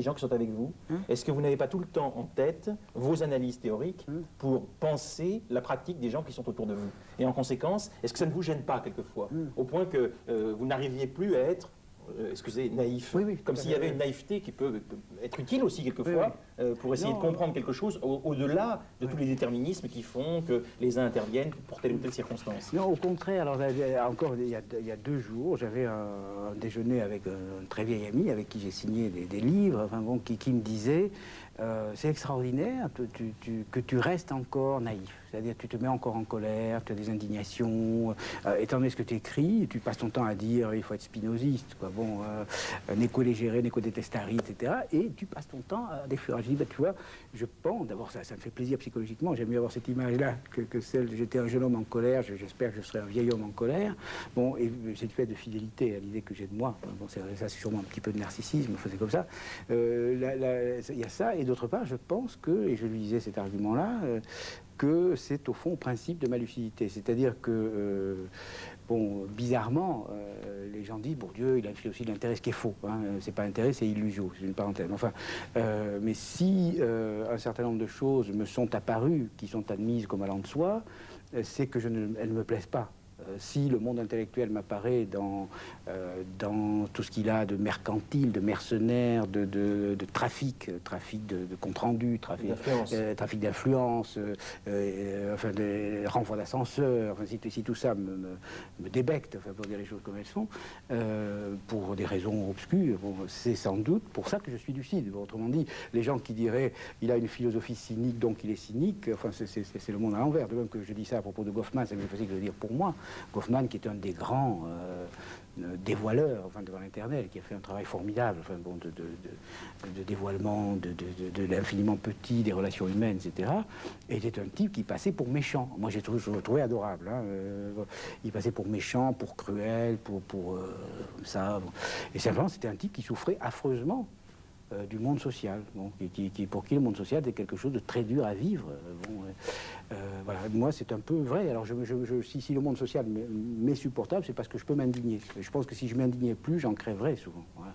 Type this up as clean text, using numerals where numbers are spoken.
les gens qui sont avec vous, est-ce que vous n'avez pas tout le temps en tête vos analyses théoriques pour penser la pratique des gens qui sont autour de vous? Et en conséquence, est-ce que ça ne vous gêne pas quelquefois, au point que vous n'arriviez plus à être, excusez, naïf, Oui, oui, comme s'il y avait une naïveté qui peut être utile aussi quelquefois, pour essayer de comprendre quelque chose au-delà de tous les déterminismes qui font que les uns interviennent pour telle ou telle circonstance? Non, au contraire, alors encore il y a 2 jours, j'avais un déjeuner avec un très vieil ami avec qui j'ai signé des livres, enfin bon, qui me disait c'est extraordinaire que tu restes encore naïf. C'est-à-dire tu te mets encore en colère, tu as des indignations, étant donné ce que tu écris, tu passes ton temps à dire il faut être spinoziste, quoi, bon, Neco légere, Neco detestari, etc. Et tu passes ton temps à déflorer. Je dis, bah, tu vois, je pense, d'abord ça me fait plaisir psychologiquement, j'aime mieux avoir cette image-là que celle, j'étais un jeune homme en colère, j'espère que je serai un vieil homme en colère. Bon, et c'est une fait de fidélité à l'idée que j'ai de moi. Bon, ça c'est sûrement un petit peu de narcissisme, c'est comme ça. Il y a ça, et d'autre part, je pense que, et je lui disais cet argument-là, que c'est au fond le principe de ma lucidité. C'est-à-dire que, bon, bizarrement, les gens disent, bon Dieu, il a une philosophie de l'intérêt, ce qui est faux. Hein, c'est pas intérêt, c'est illusion, c'est une parenthèse. Enfin, mais si un certain nombre de choses me sont apparues, qui sont admises comme allant de soi, c'est que elles ne me plaisent pas. Si le monde intellectuel m'apparaît dans tout ce qu'il a de mercantile, de mercenaires, de trafic de compte-rendu, trafic d'influence, enfin des renvois d'ascenseur, enfin, si tout ça me débecte, enfin, pour dire les choses comme elles sont, pour des raisons obscures, bon, c'est sans doute pour ça que je suis lucide. Bon, autrement dit, les gens qui diraient il a une philosophie cynique, donc il est cynique, enfin, c'est le monde à l'envers. De même que je dis ça à propos de Goffman, c'est plus facile de le dire pour moi. Goffman, qui est un des grands dévoileurs, enfin, devant l'Internet, qui a fait un travail formidable, enfin, bon, de dévoilement de l'infiniment petit des relations humaines, etc., était un type qui passait pour méchant. Moi, je le trouvais adorable. Hein, il passait pour méchant, pour cruel, pour ça. Bon. Et simplement, c'était un type qui souffrait affreusement du monde social, bon, pour qui le monde social est quelque chose de très dur à vivre. Bon, voilà, moi c'est un peu vrai. Alors si le monde social m'est supportable, c'est parce que je peux m'indigner. Je pense que si je m'indignais plus, j'en crèverais souvent. Voilà.